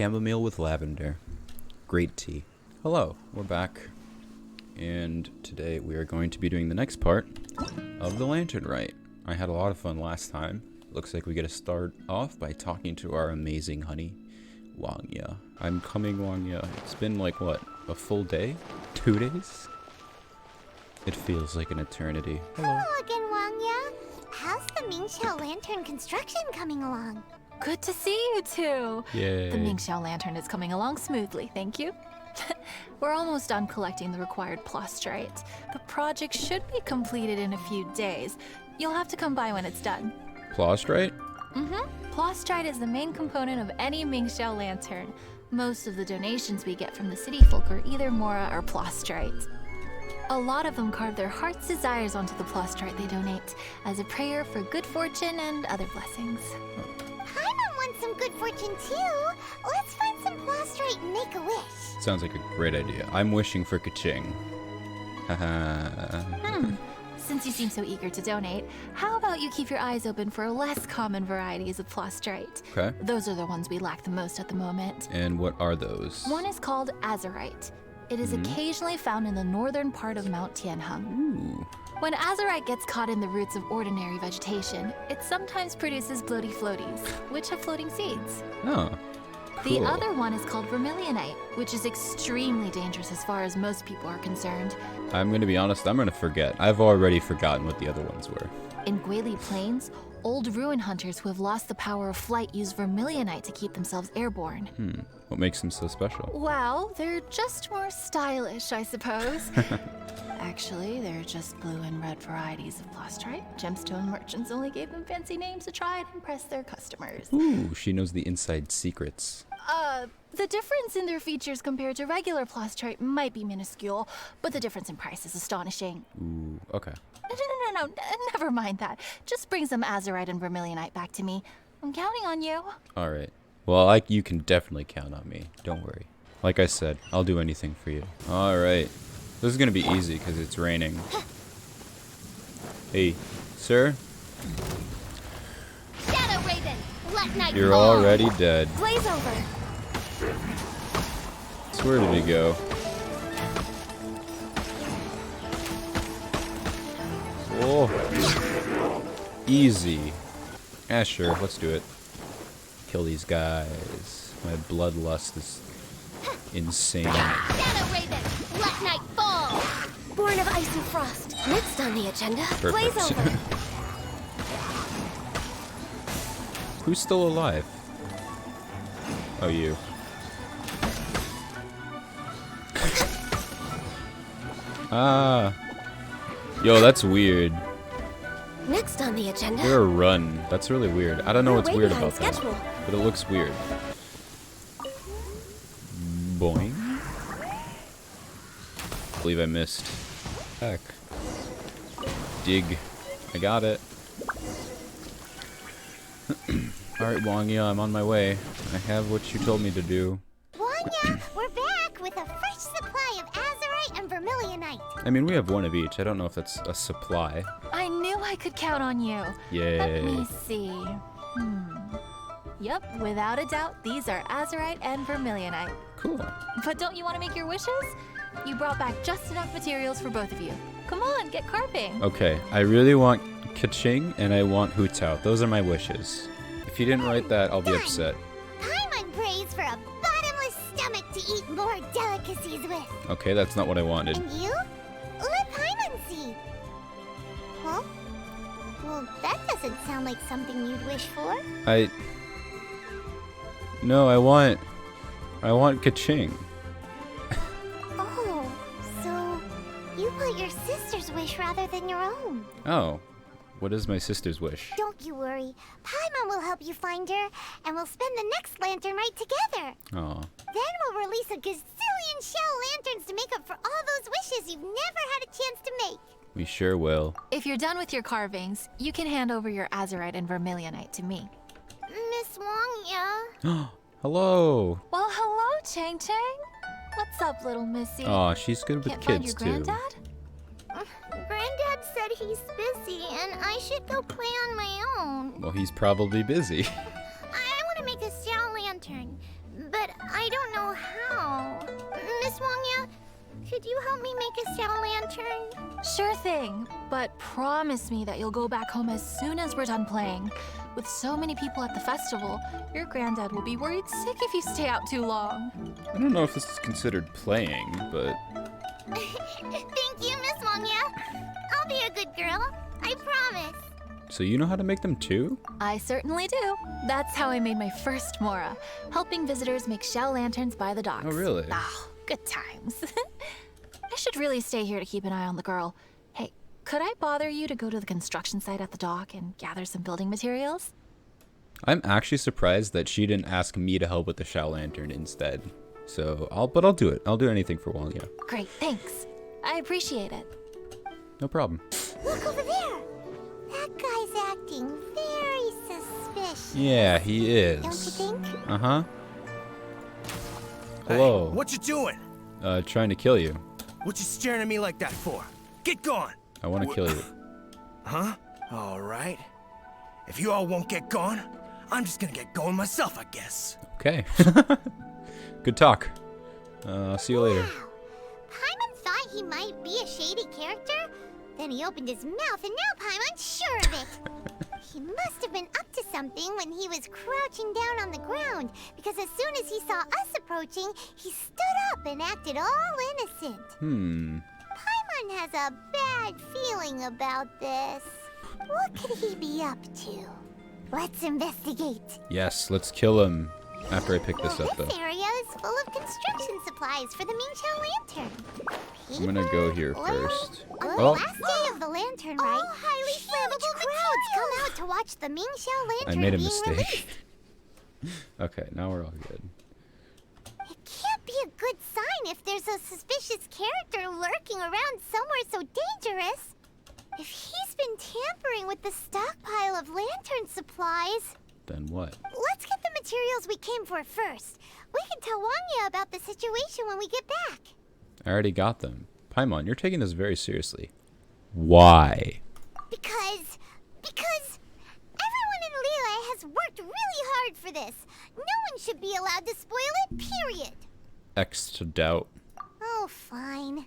Chamomile with lavender. Great tea. Hello, we're back. And today we are going to be doing the next part of the lantern rite. I had a lot of fun last time. Looks like we get to start off by talking to our amazing honey, Wangya. I'm coming, Wangya. It's been like, what, a full day? 2 days? It feels like an eternity. Hello again, Wangya. How's the Mingxiao lantern construction coming along? Good to see you two. Yay. The Mingxiao lantern is coming along smoothly, thank you. We're almost done collecting the required plastrite. The project should be completed in a few days. You'll have to come by when it's done. Plastrite? Plastrite is the main component of any Mingxiao lantern. Most of the donations we get from the city folk are either Mora or plastrite. A lot of them carve their heart's desires onto the plastrite they donate as a prayer for good fortune and other blessings. Paimon wants some good fortune too. Let's find some plastrite and make a wish. Sounds like a great idea. I'm wishing for ka-ching. Haha. Since you seem so eager to donate, how about you keep your eyes open for less common varieties of plastrite? Okay. Those are the ones we lack the most at the moment. And what are those? One is called azurite. It is occasionally found in the northern part of Mount Tianheng. Ooh. When azurite gets caught in the roots of ordinary vegetation, it sometimes produces bloaty floaties, which have floating seeds. Oh. The Cool. other one is called vermilionite, which is extremely dangerous as far as most people are concerned. I'm gonna be honest, I'm gonna forget. I've already forgotten what the other ones were. In Guili Plains, old ruin hunters who have lost the power of flight use vermilionite to keep themselves airborne. What makes them so special? Well, they're just more stylish, I suppose. Actually, they're just blue and red varieties of plastrite. Gemstone merchants only gave them fancy names to try and impress their customers. Ooh, she knows the inside secrets. The difference in their features compared to regular plastrite might be minuscule, but the difference in price is astonishing. Ooh, okay. No, never mind that. Just bring some azurite and vermilionite back to me. I'm counting on you. Alright. Well, you can definitely count on me. Don't worry. Like I said, I'll do anything for you. Alright. This is gonna be easy because it's raining. Hey, sir? Shadow Raven, let night You're fall. already dead. Blaze over. So where did he go? Oh. Easy. Yeah, sure. Let's do it. Kill these guys. My bloodlust is insane. Shadow Raven, let night fall. Born of ice and frost. Next on the agenda, blaze Perfect. over. Who's still alive? Oh, you. Ah. Yo, that's weird. Next on the agenda, We're a run. That's really weird. I don't know what's way weird behind about that, schedule. but it looks weird. Boing. I believe I missed. Heck. Dig. I got it. Alright, Wangya, I'm on my way. I have what you told me to do. Wangya, we're back with a fresh supply of azurite and vermilionite. I mean, we have one of each. I don't know if that's a supply. I knew I could count on you. Yay. Let me see. Yep, without a doubt, these are azurite and vermilionite. Cool. But don't you want to make your wishes? You brought back just enough materials for both of you. Come on, get carving. Okay, I really want ka-ching and I want Hu Tao. Those are my wishes. If you didn't write that, I'll be upset. Paimon prays for a bottomless stomach to eat more delicacies with. Okay, that's not what I wanted. And you? Let Paimon see. Huh? Well, that doesn't sound like something you'd wish for. No, I want ka-ching. Oh, so you put your sister's wish rather than your own. Oh, what is my sister's wish? Don't you worry. Paimon will help you find her, and we'll spend the next lantern rite together. Aw. Then we'll release a gazillion shell lanterns to make up for all those wishes you've never had a chance to make. We sure will. If you're done with your carvings, you can hand over your azurite and vermilionite to me. Miss Wangya. Hello. Well, hello, Chang Chang. What's up, little missy? Aw, she's good with Can't find kids your too. granddad? Granddad said he's busy, and I should go play on my own. Well, he's probably busy. I want to make a shell lantern, but a Shell Lantern? Sure thing, but promise me that you'll go back home as soon as we're done playing. With so many people at the festival, your granddad will be worried sick if you stay out too long. I don't know if this is considered playing, but Thank you, Miss Wangya. I'll be a good girl. I promise. so you know how to make them too? I certainly do. That's how I made my first Mora, helping visitors make shell lanterns by the docks. Oh, really? Oh, good times. I should really stay here to keep an eye on the girl. Hey, could I bother you to go to the construction site at the dock and gather some building materials? I'm actually surprised that she didn't ask me to help with the Shao Lantern instead. So I'll do it. I'll do anything for Wangya. Great, thanks. I appreciate it. No problem. Look over there. That guy's acting very suspicious. Yeah, he is. Don't you think? Uh-huh. Hey, Hello. what you doing? Trying to kill you. What you staring at me like that for? Get gone! I want to kill you. Huh? All right. If you all won't get gone, I'm just gonna get going myself, I guess. Okay. Good talk. I'll see you later. Wow. Paimon thought he might be a shady character. Then he opened his mouth and now Paimon's sure of it. He must have been up to something when he was crouching down on the ground, because as soon as he saw us approaching, he stood up and acted all innocent. Paimon has a bad feeling about this. What could he be up to? Let's investigate. Yes, let's kill him after I pick this up, This though. area is full of construction supplies for the Mingxiao Lantern. I'm gonna go here Oil. first. On the Oh, last day of the Lantern Rite, highly flammable crowds come out to watch the Mingxiao I Lantern made a being mistake. released. Okay, now we're all good. It can't be a good sign if there's a suspicious character lurking around somewhere so dangerous. If he's been tampering with the stockpile of lantern supplies, Then what? let's get the materials we came for first. We can tell Wangya about the situation when we get back. I already got them. Paimon, you're taking this very seriously. Why? Because everyone in Liyue has worked really hard for this. No one should be allowed to spoil it, period. X to doubt. Oh, fine.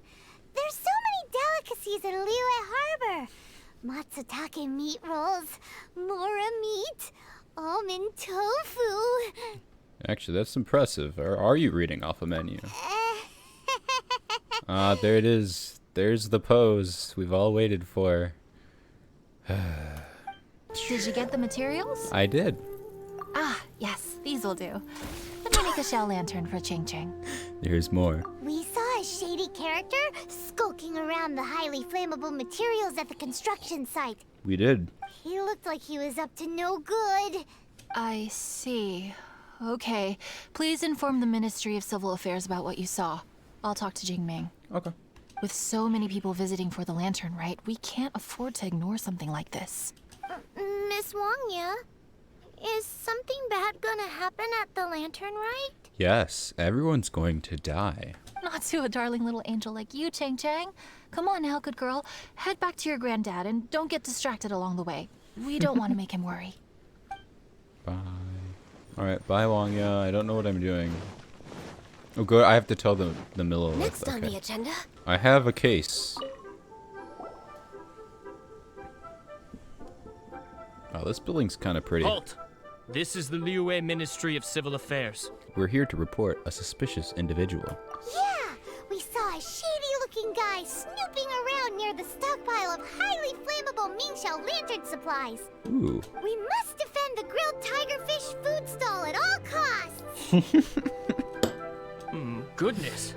There's so many delicacies in Liyue Harbor. Matsutake meat rolls, mora meat, almond tofu. Actually, that's impressive. Or are you reading off a menu? Ah, there it is. There's the pose we've all waited for. Did you get the materials? I did. Ah, yes, these will do. Let me make a shell lantern for Ching Ching. There's more. We saw a shady character skulking around the highly flammable materials at the construction site. We did. He looked like he was up to no good. I see. Okay. Please inform the Ministry of Civil Affairs about what you saw. I'll talk to Jingming. Okay. With so many people visiting for the Lantern Rite, we can't afford to ignore something like this. Miss Wangya, is something bad gonna happen at the Lantern Rite? Yes, everyone's going to die. Not to a darling little angel like you, Chang Chang. Come on now, good girl. Head back to your granddad and don't get distracted along the way. We don't want to make him worry. Bye. Alright, bye Wangya. I don't know what I'm doing. Oh, good. I have to tell the Milo. Next on the Okay. agenda. I have a case. Oh, this building's kind of pretty. Halt! This is the Liyue Ministry of Civil Affairs. We're here to report a suspicious individual. Yeah, we saw a shady-looking guy snooping around near the stockpile of highly flammable Mingxiao lantern supplies. Ooh. We must defend the grilled tigerfish food stall at all costs. Goodness.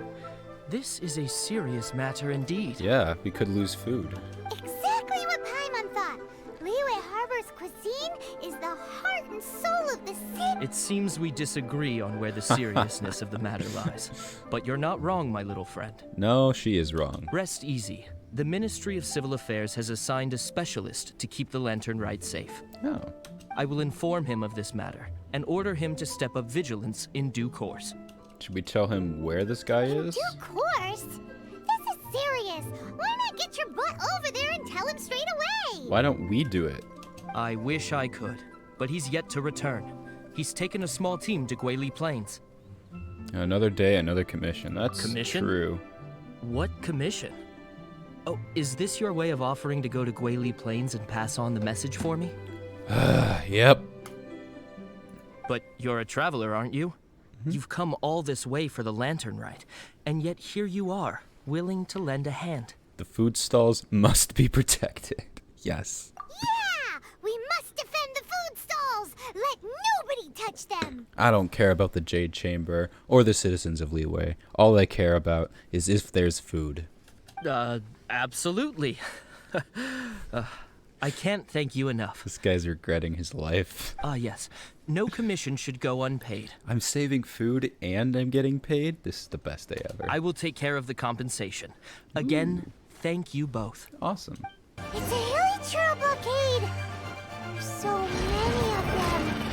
This is a serious matter indeed. Yeah, we could lose food. Exactly what Paimon thought. Liyue Harbor's cuisine is the heart and soul of the city. It seems we disagree on where the seriousness of the matter lies. But you're not wrong, my little friend. No, she is wrong. Rest easy. The Ministry of Civil Affairs has assigned a specialist to keep the Lantern Rite safe. Oh. I will inform him of this matter and order him to step up vigilance in due course. Should we tell him where this guy is? Due course. This is serious. Why not get your butt over there and tell him straight away? Why don't we do it? I wish I could, but he's yet to return. He's taken a small team to Guili Plains. Another day, another commission. That's Commission? true. What commission? Oh, is this your way of offering to go to Guili Plains and pass on the message for me? Yep. But you're a traveler, aren't you? You've come all this way for the lantern rite, and yet here you are, willing to lend a hand. The food stalls must be protected. Yes. Yeah! We must defend the food stalls! Let nobody touch them! I don't care about the Jade Chamber or the citizens of Leeway. All I care about is if there's food. Absolutely. I can't thank you enough. This guy's regretting his life. Yes. No commission should go unpaid. I'm saving food and I'm getting paid? This is the best day ever. I will take care of the compensation. Again, thank you both. Awesome. It's a hilly churro blockade! There's so many of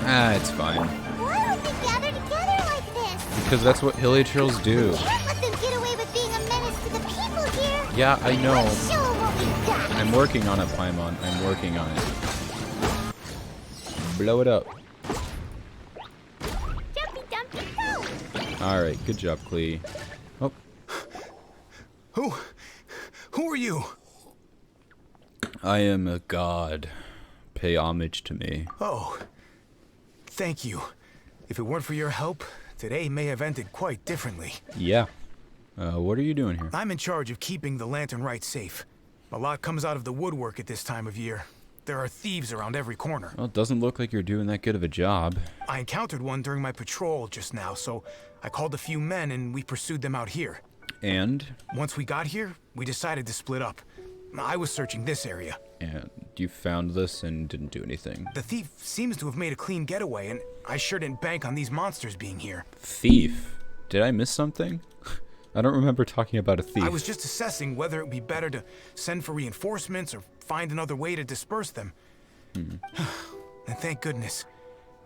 them. It's fine. Why would they gather together like this? Because that's what hilly churls do. Can't let them get away with being a menace to the people here! Yeah, I know. Show 'em what we got! I'm working on it, Paimon. I'm working on it. Blow it up. Jumpy dumpy go! Alright, good job, Klee. Oh, Who are you? I am a god. Pay homage to me. Oh, thank you. If it weren't for your help, today may have ended quite differently. Yeah. What are you doing here? I'm in charge of keeping the lantern rite safe. A lot comes out of the woodwork at this time of year. There are thieves around every corner. Well, it doesn't look like you're doing that good of a job. I encountered one during my patrol just now, so I called a few men and we pursued them out here. And? Once we got here, we decided to split up. I was searching this area. And you found this and didn't do anything. The thief seems to have made a clean getaway, and I sure didn't bank on these monsters being here. Thief? Did I miss something? I don't remember talking about a thief. I was just assessing whether it would be better to send for reinforcements or find another way to disperse them. And thank goodness.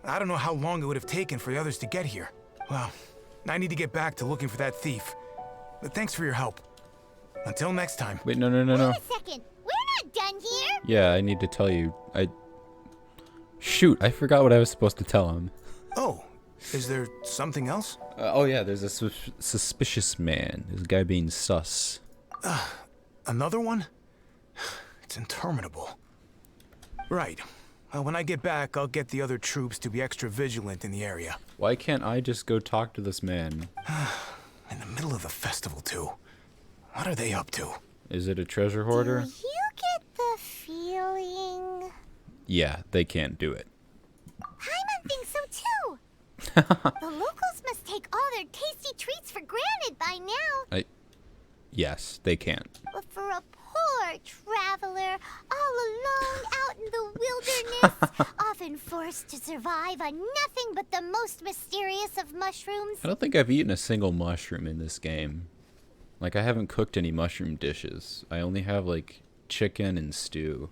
I don't know how long it would have taken for the others to get here. Well, I need to get back to looking for that thief. But thanks for your help. Until next time. Wait, no. Wait a second! We're not done here! Yeah, I need to tell you. Shoot, I forgot what I was supposed to tell him. Oh, is there something else? Oh yeah, there's a suspicious man. This guy being sus. Another one? It's interminable. Right. When I get back, I'll get the other troops to be extra vigilant in the area. Why can't I just go talk to this man? In the middle of the festival, too. What are they up to? Is it a treasure hoarder? Do you get the feeling... Yeah, they can't do it. Paimon thinks so too! The locals must take all their tasty treats for granted by now. Yes, they can't. But for a poor traveler, all alone out in the wilderness, often forced to survive on nothing but the most mysterious of mushrooms. I don't think I've eaten a single mushroom in this game. Like, I haven't cooked any mushroom dishes. I only have, like, chicken and stew.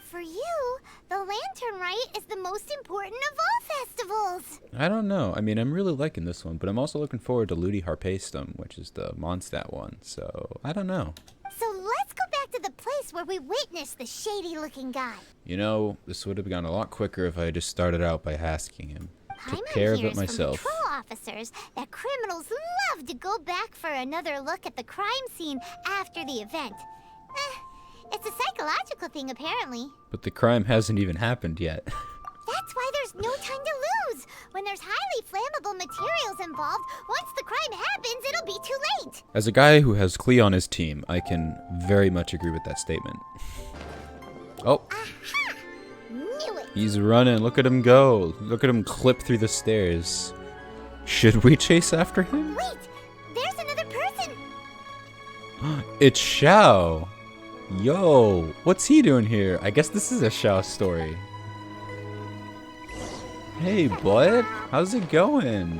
For you, the Lantern Rite is the most important of all festivals. I don't know. I mean, I'm really liking this one, but I'm also looking forward to Ludi Harpastum, which is the Mondstadt one, so I don't know. So let's go back to the place where we witnessed the shady-looking guy. You know, this would have gone a lot quicker if I had just started out by asking him. Took care of it myself. From patrol officers that criminals love to go back for another look at the crime scene after the event. It's a psychological thing, apparently. But the crime hasn't even happened yet. That's why there's no time to lose. When there's highly flammable materials involved, once the crime happens, it'll be too late. As a guy who has Klee on his team, I can very much agree with that statement. Oh. Aha! Knew it. He's running. Look at him go. Look at him clip through the stairs. Should we chase after him? Wait, there's another person. It's Xiao. Yo, what's he doing here? I guess this is a Xiao story. Hey, bud. How's it going?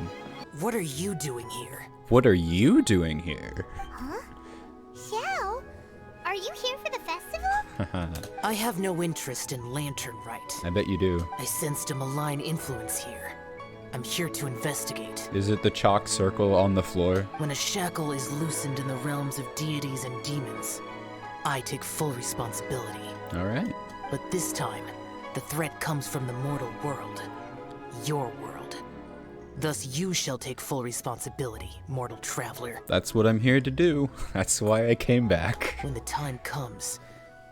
What are you doing here? What are you doing here? Huh? Xiao, are you here for the festival? I have no interest in Lantern Rite. I bet you do. I sensed a malign influence here. I'm here to investigate. Is it the chalk circle on the floor? When a shackle is loosened in the realms of deities and demons, I take full responsibility. All right. But this time, the threat comes from the mortal world. Your world. Thus you shall take full responsibility, mortal traveler. That's what I'm here to do. That's why I came back. When the time comes,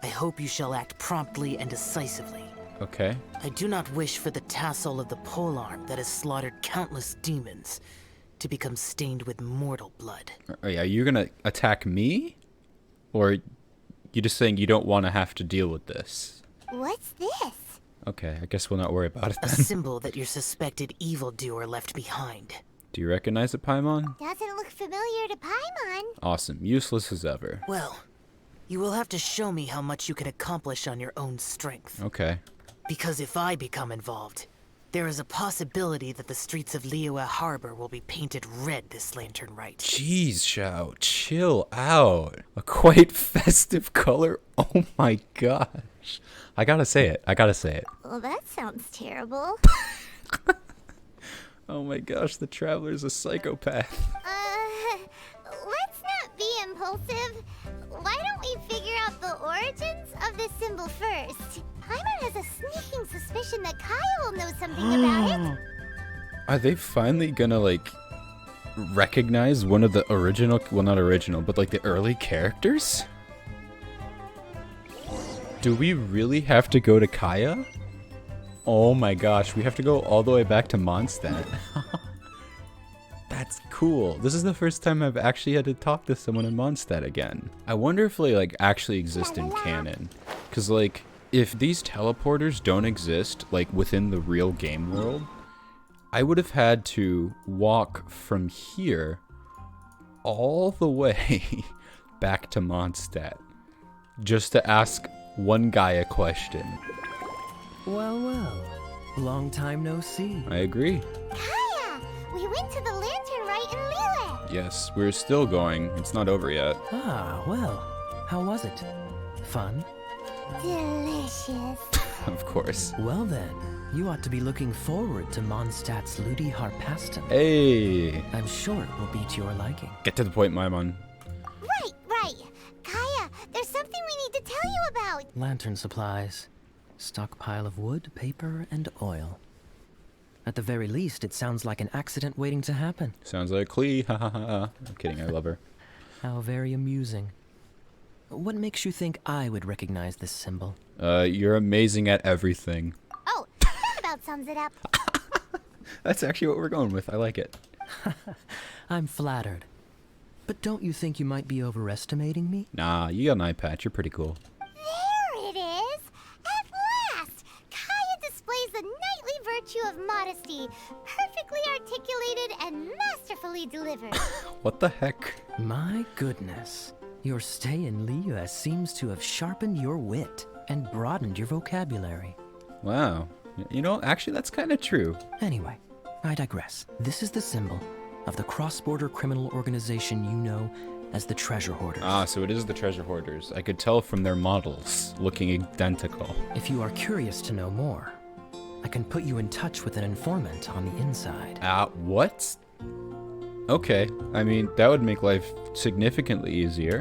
I hope you shall act promptly and decisively. Okay. I do not wish for the tassel of the polearm that has slaughtered countless demons to become stained with mortal blood. Are you gonna attack me? Or you just saying you don't want to have to deal with this? What's this? Okay, I guess we'll not worry about it A then. symbol that your suspected evildoer left behind. Do you recognize it, Paimon? Doesn't look familiar to Paimon. Awesome. Useless as ever. Well, you will have to show me how much you can accomplish on your own strength. Okay. Because if I become involved, there is a possibility that the streets of Liyue Harbor will be painted red this lantern rite. Jeez, Xiao, chill out. A quite festive color? Oh my gosh. I gotta say it. Well, that sounds terrible. Oh my gosh, the Traveler's a psychopath. Let's not be impulsive. Why don't we figure out the origins of this symbol first? Paimon has a sneaking suspicion that Kaya will know something about it. Are they finally gonna, like, recognize one of the original, well, not original, but like the early characters? Do we really have to go to Kaya? Oh my gosh, we have to go all the way back to Mondstadt. That's cool. This is the first time I've actually had to talk to someone in Mondstadt again. I wonder if they, like, actually exist in canon. Because, like, if these teleporters don't exist, like, within the real game world, I would have had to walk from here all the way back to Mondstadt just to ask one guy a question. Well, well. Long time no see. I agree. Kaya! We went to the lantern rite in Liyue. Yes, we're still going. It's not over yet. Ah, well. How was it? Fun? Delicious. Of course. Well then, you ought to be looking forward to Mondstadt's Ludi Harpastum. Hey! I'm sure it will be to your liking. Get to the point, Maimon. Right. Kaya, there's something we need to tell you about. Lantern supplies. Stockpile of wood, paper, and oil. At the very least, it sounds like an accident waiting to happen. Sounds like Klee. Ha ha ha. I'm kidding, I love her. How very amusing. What makes you think I would recognize this symbol? You're amazing at everything. Oh, that about sums it up. That's actually what we're going with. I like it. I'm flattered. But don't you think you might be overestimating me? Nah, you got an eye patch. You're pretty cool. There it is! At last! Kaya displays the knightly virtue of modesty, perfectly articulated and masterfully delivered. What the heck? My goodness. Your stay in Liyue seems to have sharpened your wit and broadened your vocabulary. Wow. You know, actually, that's kind of true. Anyway, I digress. This is the symbol of the cross-border criminal organization you know as the Treasure Hoarders. Ah, so it is the Treasure Hoarders. I could tell from their models, looking identical. If you are curious to know more, I can put you in touch with an informant on the inside. What? Okay, I mean, that would make life significantly easier.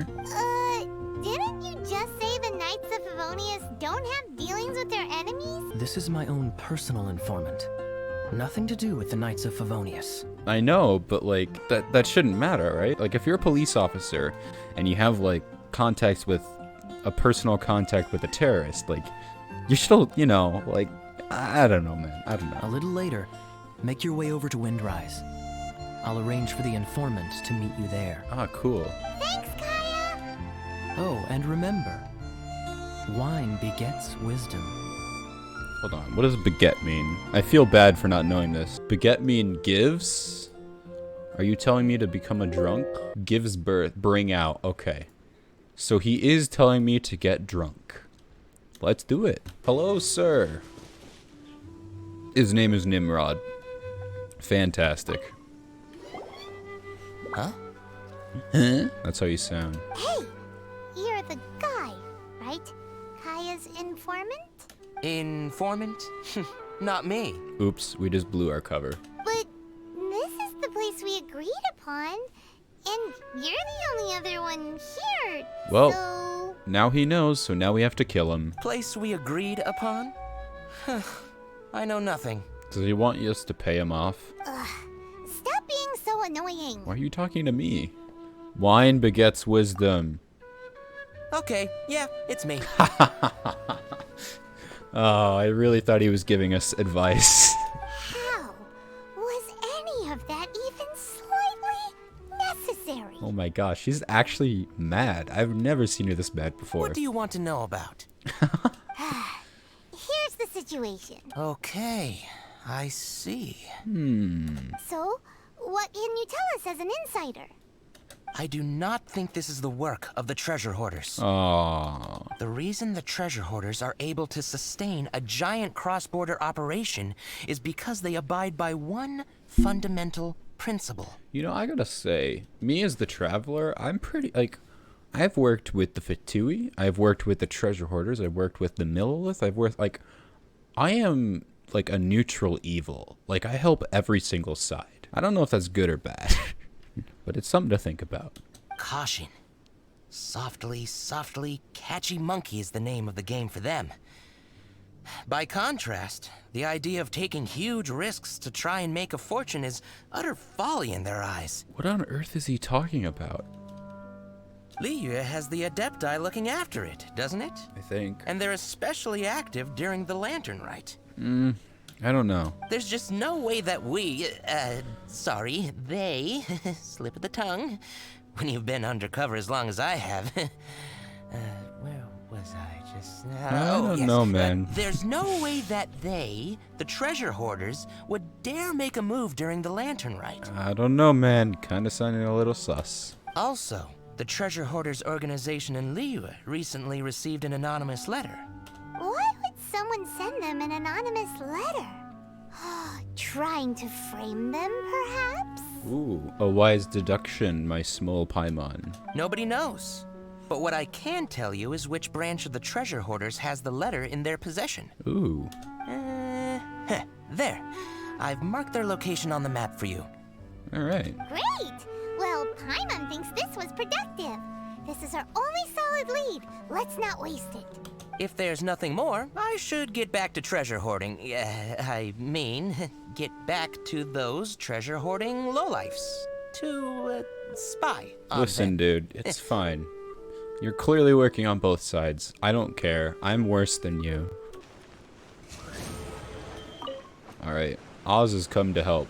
Didn't you just say the Knights of Favonius don't have dealings with their enemies? This is my own personal informant. Nothing to do with the Knights of Favonius. I know, but like, that shouldn't matter, right? Like, if you're a police officer and you have like contacts with a personal contact with a terrorist, like, you're still, you know, like, I don't know, man. I don't A know. little later, make your way over to Windrise. I'll arrange for the informant to meet you there. Ah, cool. Thanks, Kaya! Oh, and remember, wine begets wisdom. Hold on, what does baguette mean? I feel bad for not knowing this. Baguette mean gives? Are you telling me to become a drunk? Gives birth, bring out, okay. So he is telling me to get drunk. Let's do it. Hello, sir. His name is Nimrod. Fantastic. Huh? Huh? That's how you sound. Hey! You're the guy, right? Kaya's informant? Informant? Not me. Oops, we just blew our cover. But this is the place we agreed upon. And you're the only other one here. Well, so... now he knows, so now we have to kill him. Place we agreed upon? I know nothing. Does he want us to pay him off? annoying. Why are you talking to me? Wine begets wisdom. Okay, yeah, it's me. Oh, I really thought he was giving us advice. How was any of that even slightly necessary? Oh my gosh, she's actually mad. I've never seen her this mad before. What do you want to know about? Here's the situation. Okay, I see. So, what can you tell us as an insider? I do not think this is the work of the treasure hoarders. Oh, The reason the treasure hoarders are able to sustain a giant cross-border operation is because they abide by one fundamental principle. you know, I gotta say, me as the traveler, I'm pretty, like, I've worked with the Fatui, I've worked with the treasure hoarders, I've worked with the Millilith, I've worked, like, I am, like, a neutral evil. Like, I help every single side. I don't know if that's good or bad, but it's something to think about. Caution. Softly, softly, catchy monkey is the name of the game for them. By contrast, the idea of taking huge risks to try and make a fortune is utter folly in their eyes. What on earth is he talking about? Liyue has the Adepti looking after it, doesn't it? I think. And they're especially active during the Lantern Rite. I don't know. There's just no way that they, slip of the tongue, when you've been undercover as long as I have. Where was I just now? I don't know, man. There's no way that they, the treasure hoarders, would dare make a move during the Lantern Rite. I don't know, man. Kinda sounding a little sus. Also, the treasure hoarders organization in Liyue recently received an anonymous letter. Why would someone send them an anonymous letter? Trying to frame them, perhaps? Ooh, a wise deduction, my small paimon. Nobody knows. But what I can tell you is which branch of the treasure hoarders has the letter in their possession. Ooh. There. I've marked their location on the map for you. Alright. Great! Well, Paimon thinks this was productive. This is our only solid lead. Let's not waste it. If there's nothing more, I should get back to treasure hoarding. I mean, get back to those treasure hoarding lowlifes. To, spy on Listen, them. dude, it's fine. You're clearly working on both sides. I don't care. I'm worse than you. Alright. Oz has come to help.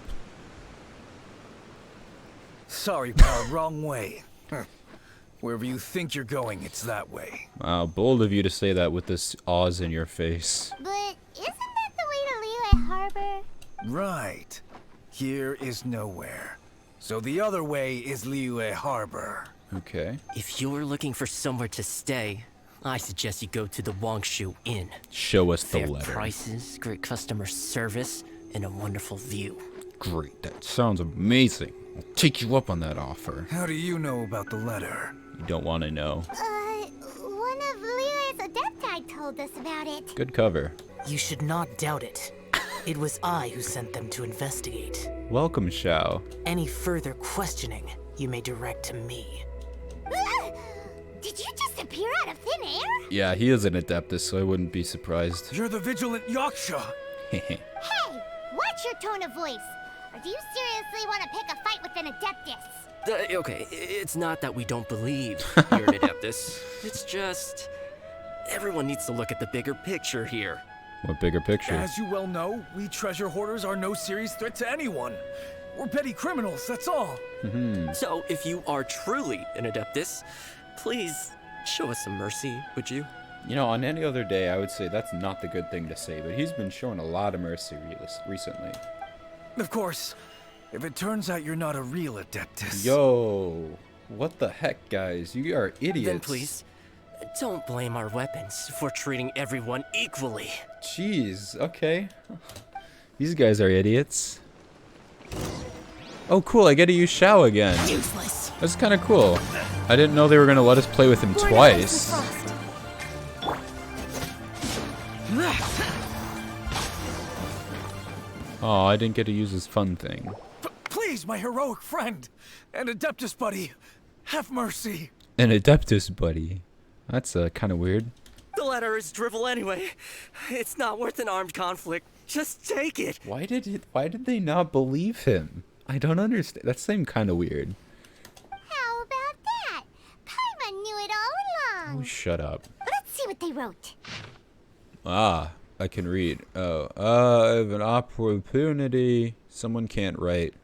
Sorry, pal, wrong way. Wherever you think you're going, it's that way. Wow, bold of you to say that with this Oz in your face. But isn't that the way to Liyue Harbor? Right. Here is nowhere. So the other way is Liyue Harbor. Okay. If you're looking for somewhere to stay, I suggest you go to the Wangshu Inn. Show us the Fair letter. prices, great customer service, and a wonderful view. Great, that sounds amazing. I'll take you up on that offer. How do you know about the letter? You don't want to know. One of Liyue's Adepti told us about it. Good cover. You should not doubt it. It was I who sent them to investigate. Welcome, Shao. Any further questioning, you may direct to me. Did you just appear out of thin air? Yeah, he is an Adeptus, so I wouldn't be surprised. You're the vigilant Yaksha! Hey, watch your tone of voice. Or do you seriously want to pick a fight with an Adeptus? Okay, it's not that we don't believe you're an Adeptus. It's just... everyone needs to look at the bigger picture here. What bigger picture? As you well know, we treasure hoarders are no serious threat to anyone. We're petty criminals, that's all. So, if you are truly an Adeptus, please show us some mercy, would you? You know, on any other day, I would say that's not the good thing to say, but he's been showing a lot of mercy recently. Of course, if it turns out you're not a real Adeptus. Yo, what the heck, guys? You are idiots. Then please, don't blame our weapons for treating everyone equally. Jeez, okay. These guys are idiots. Oh, cool, I get to use Shao again. Useless. That's kind of cool. I didn't know they were going to let us play with him twice. Oh, I didn't get to use his fun thing. Please, my heroic friend and Adeptus buddy, have mercy. An Adeptus buddy. That's kind of weird. The letter is drivel anyway. It's not worth an armed conflict. Just take it. Why did they not believe him? I don't understand. That seemed kind of weird. How about that? Paimon knew it all Oh, along. shut up. Let's see what they wrote. Ah, I can read. Oh, I have an opportunity. Someone can't write.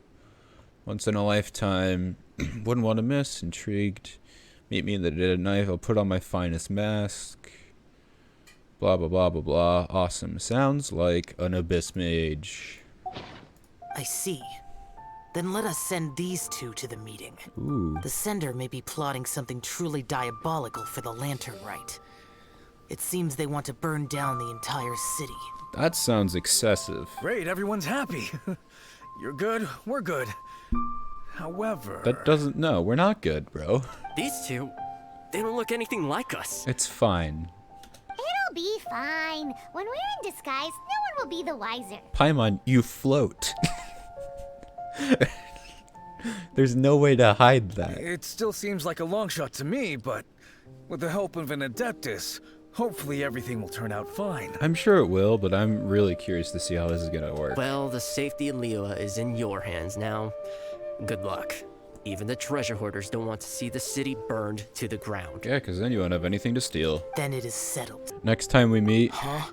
Once in a lifetime. Wouldn't want to miss. Intrigued. Meet me in the dead of night. I'll put on my finest mask. Blah, blah, blah, blah, blah. Awesome. Sounds like an abyss mage. I see. Then let us send these two to the meeting. Ooh. The sender may be plotting something truly diabolical for the Lantern Rite. It seems they want to burn down the entire city. That sounds excessive. Great, everyone's happy. You're good, we're good. However... That doesn't... No, we're not good, bro. These two, they don't look anything like us. It's fine. It'll be fine. When we're in disguise, no one will be the wiser. Paimon, you float. There's no way to hide that. It still seems like a long shot to me, but with the help of an Adeptus, hopefully everything will turn out fine. I'm sure it will, but I'm really curious to see how this is gonna work. Well, the safety of Liyue is in your hands now. Good luck. Even the treasure hoarders don't want to see the city burned to the ground. Yeah, because then you won't have anything to steal. Then it is settled. Next time we meet, Huh?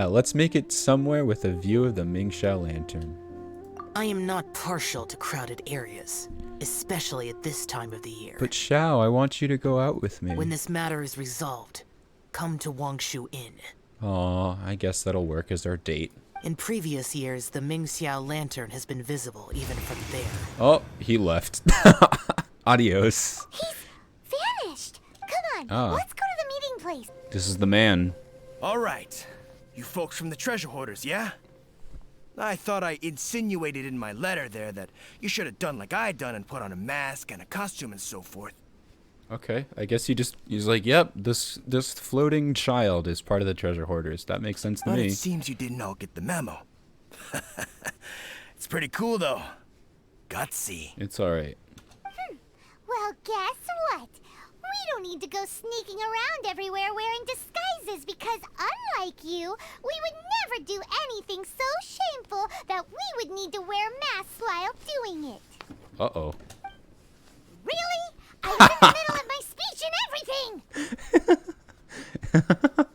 let's make it somewhere with a view of the Mingxiao Lantern. I am not partial to crowded areas, especially at this time of the year. But Xiao, I want you to go out with me. When this matter is resolved, come to Wangshu Inn. Aw, I guess that'll work as our date. In previous years, the Mingxiao Lantern has been visible even from there. Oh, he left. Adios. Vanished. Come on, Ah. let's go to the meeting place. This is the man. All right. You folks from the treasure hoarders, yeah? I thought I insinuated in my letter there that you should have done like I done and put on a mask and a costume and so forth. Okay, I guess he's like, yep, this floating child is part of the treasure hoarders. That makes sense to But me. it seems you didn't all get the memo. It's pretty cool, though. Gutsy. It's alright. Well, guess what? We don't need to go sneaking around everywhere wearing disguises because, unlike you, we would never do anything so shameful that we would need to wear masks while doing it. Uh-oh. Really? I was in the middle of my speech and everything!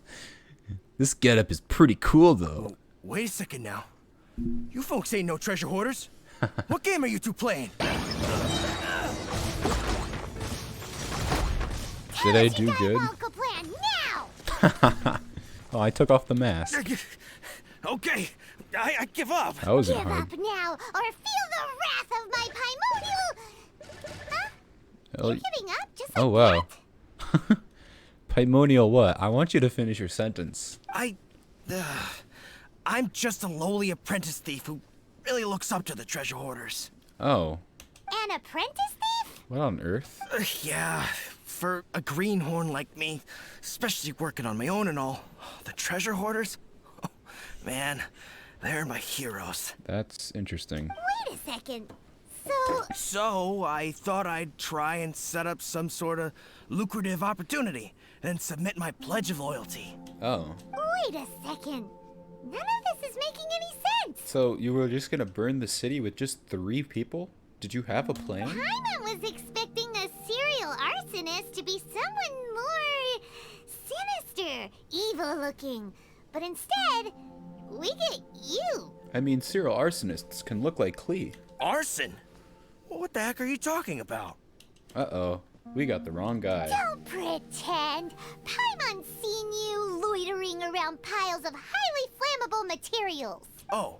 This getup is pretty cool, though. Wait a second now. You folks ain't no treasure hoarders. What game are you two playing? Did I do good? Diabolical plan now! Oh, I took off the mask. Okay, I give up. That wasn't Give hard. up now, or feel the wrath of my primordial... Huh? Oh, You're giving up just like oh wow. Primordial what? I want you to finish your sentence. I'm just a lowly apprentice thief who really looks up to the treasure hoarders. Oh. An apprentice thief? What on earth? Yeah, for a greenhorn like me, especially working on my own and all, the treasure hoarders, oh, man, they're my heroes. That's interesting. Wait a second. So I thought I'd try and set up some sort of lucrative opportunity and submit my pledge of loyalty. Oh. Wait a second. None of this is making any sense. So you were just gonna burn the city with just 3 people? Did you have a plan? Paimon was expecting a serial arsonist to be someone more sinister, evil-looking. But instead, we get you. I mean, serial arsonists can look like Klee. Arson? What the heck are you talking about? Uh-oh. We got the wrong guy. Don't pretend. Paimon's seen you loitering around piles of highly flammable materials. Oh,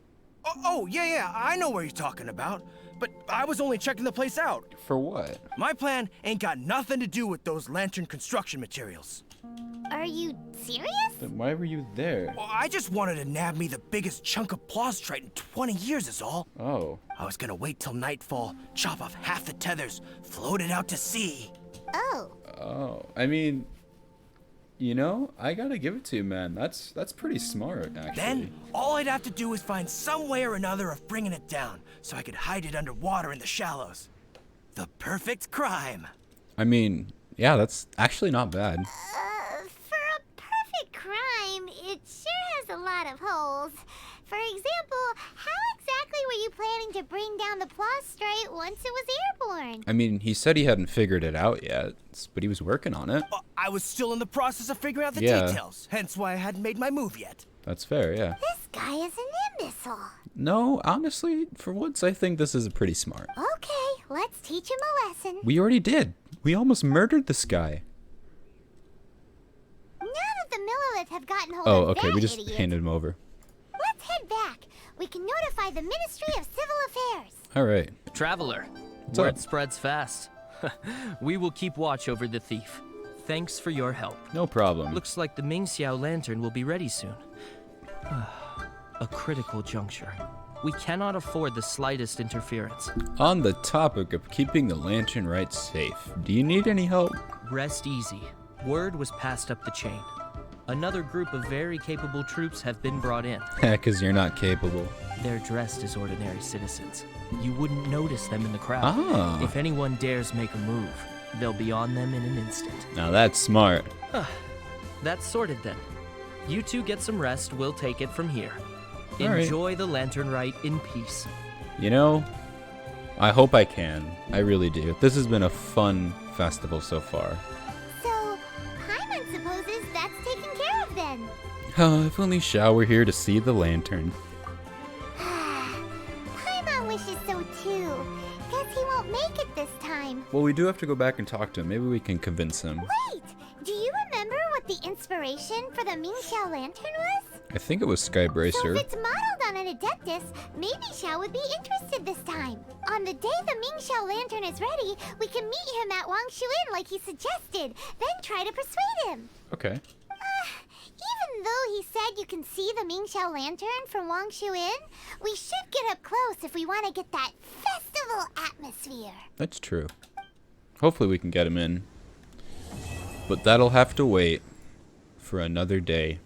yeah, I know what you're talking about. But I was only checking the place out. For what? My plan ain't got nothing to do with those lantern construction materials. Are you serious? Then why were you there? Well, I just wanted to nab me the biggest chunk of plaustrite in 20 years is all. Oh. I was gonna wait till nightfall, chop off half the tethers, float it out to sea. Oh. Oh. I mean, you know, I gotta give it to you, man. That's pretty smart, actually. Then, all I'd have to do is find some way or another of bringing it down, so I could hide it underwater in the shallows. The perfect crime. I mean, yeah, that's actually not bad. For a perfect crime, it sure has a lot of holes. For example, how exactly were you planning to bring down the prostrate once it was airborne. I mean, he said he hadn't figured it out yet, but he was working on it. I was still in the process of figuring out the Yeah. details, hence why I hadn't made my move yet. That's fair, yeah. This guy is an imbecile. No, honestly, for once, I think this is pretty smart. Okay, let's teach him a lesson. We already did. We almost murdered this guy. Now that the Millilith have gotten hold Oh, of okay, that we just idiot, handed him over. let's head back. We can notify the Ministry of Civil Affairs. All right. Traveler, What's word up? spreads fast. We will keep watch over the thief. Thanks for your help. No problem. Looks like the Mingxiao lantern will be ready soon. A critical juncture. We cannot afford the slightest interference. On the topic of keeping the lantern right safe, do you need any help? Rest easy. Word was passed up the chain. Another group of very capable troops have been brought in. Because you're not capable. They're dressed as ordinary citizens. You wouldn't notice them in the crowd. Ah. If anyone dares make a move, they'll be on them in an instant. Now that's smart. That's sorted then. You two get some rest, we'll take it from here. All right. Enjoy the lantern rite in peace. You know, I hope I can. I really do. This has been a fun festival so far. So, Paimon supposes that's taken care of then. Oh, if only Xiao were here to see the lantern. Paimon wishes so too. Guess he won't make it this time. Well, we do have to go back and talk to him. Maybe we can convince him. Wait, do you remember what the inspiration for the Mingxiao lantern was? I think it was So Skybracer. if it's modeled on an Adeptus, maybe Xiao would be interested this time. On the day the Mingxiao lantern is ready, we can meet him at Wangshuin like he suggested, then try to persuade him. Okay. Even though he said you can see the Mingxiao lantern from Wangshuin, we should get up close if we want to get that festival atmosphere. That's true. Hopefully we can get him in. But that'll have to wait for another day.